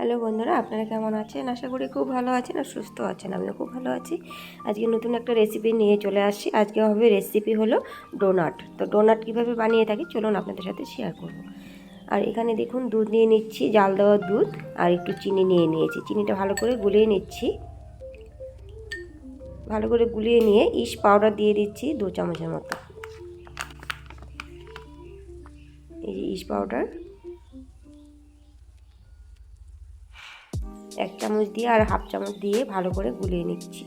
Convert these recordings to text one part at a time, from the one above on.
Hello বন্ধুরা, আপনারা কেমন আছেন? আশা করি খুব ভালো আছেন আর সুস্থ আছেন। আমিও খুব ভালো আছি। আজকে নতুন একটা রেসিপি নিয়ে চলে আসছি। আজকে হবে রেসিপি হলো ডোনাট। তো ডোনাট কীভাবে বানিয়ে থাকি চলুন আপনাদের সাথে শেয়ার করব। আর এখানে দেখুন দুধ নিয়ে নিচ্ছি, জাল দেওয়া দুধ, আর একটু চিনি নিয়ে নিয়েছি। চিনিটা ভালো করে গুলিয়ে নিচ্ছি। ভালো করে গুলিয়ে নিয়ে ইস্ট পাউডার দিয়ে দিচ্ছি 2 চামচের মতো। এই যে ইস্ট পাউডার 1 চামচ দিয়ে আর হাফ চামচ দিয়ে ভালো করে গুলিয়ে নিচ্ছি।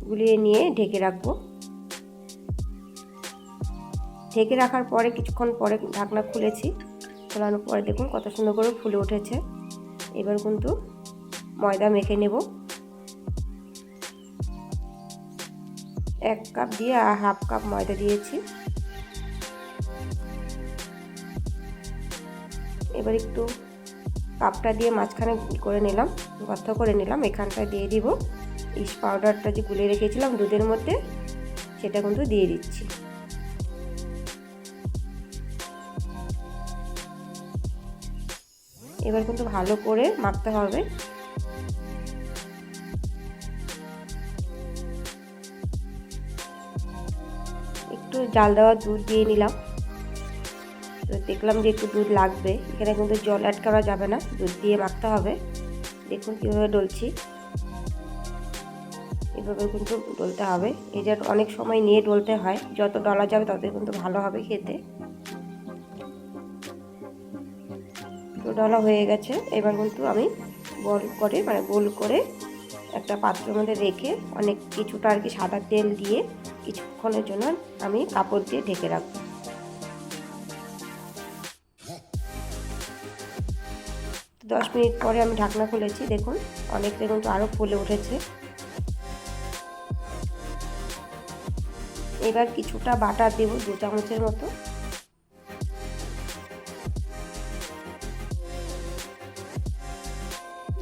গুলিয়ে নিয়ে ঢেকে রাখবো। ঢেকে রাখার পরে কিছুক্ষণ পরে ঢাকনা খুলেছি। খোলানোর পরে দেখুন কত সুন্দর করে ফুলে উঠেছে। এবার কিন্তু ময়দা মেখে নেব। 1 কাপ দিয়ে আর হাফ কাপ ময়দা দিয়েছি। এবার একটু কাপটা দিয়ে মাঝখানে করে নিলাম, গর্ত করে নিলাম। এখানটায় দিয়ে দিব ইস্ট পাউডারটা যে গুলিয়ে রেখেছিলাম দুধের মধ্যে, সেটা কিন্তু দিয়ে দিচ্ছি। এবার কিন্তু ভালো করে মাখতে হবে। একটু জাল দেওয়া দুধ দিয়ে নিলাম। তো দেখলাম যে একটু দুধ লাগবে, এখানে কিন্তু জল অ্যাড করা যাবে না, দুধ দিয়ে মাখতে হবে। দেখুন কীভাবে ডলছি, এভাবে কিন্তু ডলতে হবে। এই যে অনেক সময় নিয়ে ডলতে হয়, যত ডলা যাবে তত কিন্তু ভালো হবে খেতে। তো ডলা হয়ে গেছে। এবার কিন্তু আমি বল করে গোল করে একটা পাত্রের মধ্যে রেখে কিছুটা আর কি সাদা তেল দিয়ে কিছুক্ষণের জন্য আমি কাপড় দিয়ে ঢেকে রাখবো। 10 মিনিট পরে আমি ঢাকনা খুলেছি। দেখুন অনেকটা কিন্তু আরও ফুলে উঠেছে। এবার কিছুটা বাটার দেব 2 চামচের মতো।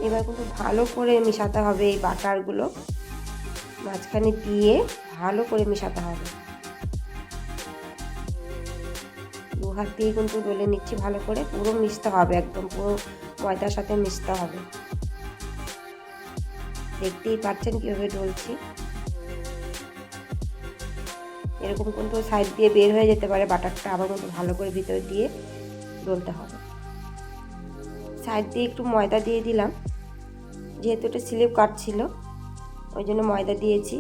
এবার কিন্তু ভালো করে মেশাতে হবে। এই বাটারগুলো মাঝখানে দিয়ে ভালো করে মেশাতে হবে। 2 হাত দিয়ে কিন্তু ডলে নিচ্ছি ভালো করে। পুরো মিশতে হবে, একদম পুরো ময়দার সাথে মিশতে হবে। দেখতেই পাচ্ছেন কীভাবে ডলছি। এরকম কিন্তু সাইড দিয়ে বের হয়ে যেতে পারে বাটারটা, আবার কিন্তু ভালো করে ভিতর দিয়ে ডলতে হবে। সাইড দিয়ে একটু ময়দা দিয়ে দিলাম, যেহেতু এটা স্লিপ কাটছিল ওই জন্য ময়দা দিয়েছি।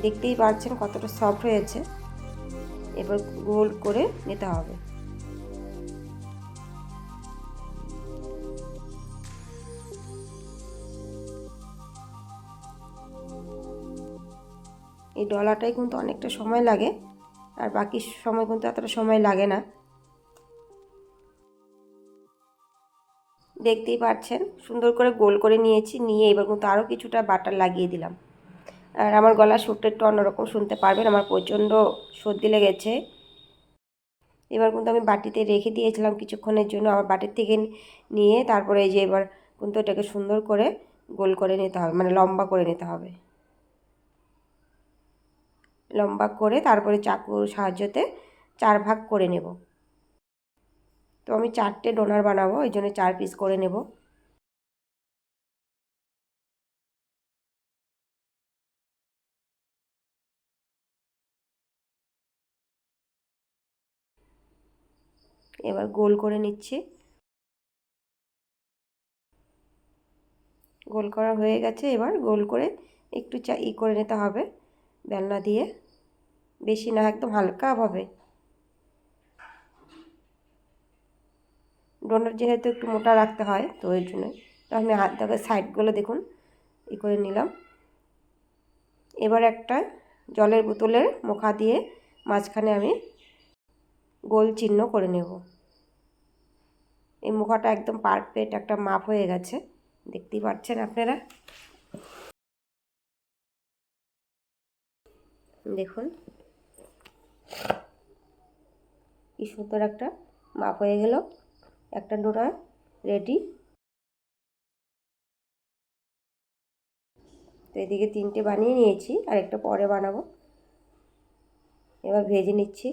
দেখতেই পাচ্ছেন কতটা সফট হয়েছে। এবার গোল করে নিতে হবে। এই ডলাটাই কিন্তু অনেকটা সময় লাগে, আর বাকি সময় কিন্তু এতটা সময় লাগে না। দেখতেই পাচ্ছেন সুন্দর করে গোল করে নিয়েছি। নিয়ে এবার কিন্তু আরও কিছুটা বাটার লাগিয়ে দিলাম। আর আমার গলার সুরটা একটু অন্যরকম শুনতে পারবেন, আমার প্রচণ্ড সর্দি লেগেছে। এবার কিন্তু আমি বাটিতে রেখে দিয়েছিলাম কিছুক্ষণের জন্য, আবার বাটির থেকে নিয়ে তারপরে এই যে এবার কিন্তু এটাকে সুন্দর করে গোল করে নিতে হবে, মানে লম্বা করে নিতে হবে। লম্বা করে তারপরে চাকুর সাহায্যতে 4 ভাগ করে নেব। তো আমি 4টে ডোনার বানাবো, এই জন্য 4 পিস করে নেব। এবার গোল করে নিচ্ছি। গোল করা হয়ে গেছে। এবার গোল করে একটু করে নিতে হবে বেলনা দিয়ে, বেশি না, একদম হালকাভাবে। ডোনাট যেহেতু একটু মোটা রাখতে হয় তো ওই জন্যই। তো আমি হাত দিয়ে সাইডগুলো দেখুন করে নিলাম। এবার একটা জলের বোতলের মুখা দিয়ে মাঝখানে আমি গোল চিহ্ন করে নেব। এই মুখাটা একদম পারফেক্ট একটা মাপ হয়ে গেছে, দেখতেই পাচ্ছেন আপনারা। দেখুন কি সুন্দর একটা মাপ হয়ে গেল। একটা ডোনাট রেডি। তো এদিকে 3টে বানিয়ে নিয়েছি, আর একটা পরে বানাবো। এবার ভেজে নিচ্ছি।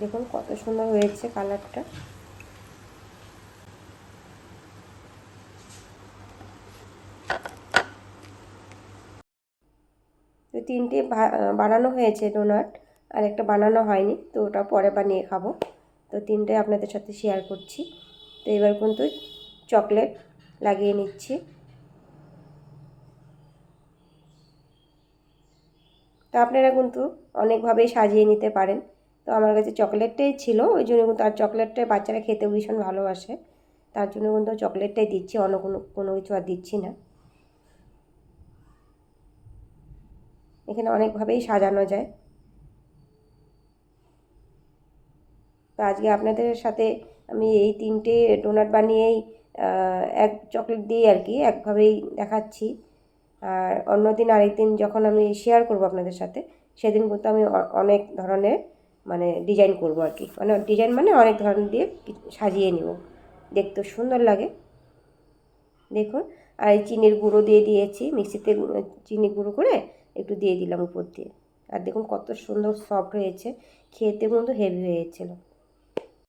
দেখুন কত সুন্দর হয়েছে কালারটা। তো 3টে বানানো হয়েছে ডোনাট, আর একটা বানানো হয়নি, তো ওটা পরে বানিয়ে খাবো। তো 3টে আপনাদের সাথে শেয়ার করছি। তো এবার কিন্তু চকলেট লাগিয়ে নিচ্ছি। তো আপনারা কিন্তু অনেকভাবেই সাজিয়ে নিতে পারেন। তো আমার কাছে চকলেটটাই ছিল, ওই জন্য কিন্তু, আর চকলেটটাই বাচ্চারা খেতে ভীষণ ভালোবাসে, তার জন্য কিন্তু চকলেটটাই দিচ্ছি, অন্য কোনো কিছু আর দিচ্ছি না। এখানে অনেকভাবেই সাজানো যায়। তো আজকে আপনাদের সাথে আমি এই 3টে ডোনাট বানিয়েই এক চকলেট দিয়ে আর কি একভাবেই দেখাচ্ছি। আর অন্যদিন আরেকদিন যখন আমি শেয়ার করব আপনাদের সাথে, সেদিন কিন্তু আমি অনেক ধরনের মানে ডিজাইন করব আর কি, মানে ডিজাইন মানে অনেক ধরনের দিয়ে সাজিয়ে নেব, দেখতে সুন্দর লাগে। দেখুন, আর এই চিনির গুঁড়ো দিয়ে দিয়েছি, মিক্সিতে চিনি গুঁড়ো করে একটু দিয়ে দিলাম উপর দিয়ে। আর দেখুন কত সুন্দর সফট হয়েছে, খেতে কিন্তু হেভি হয়েছিল।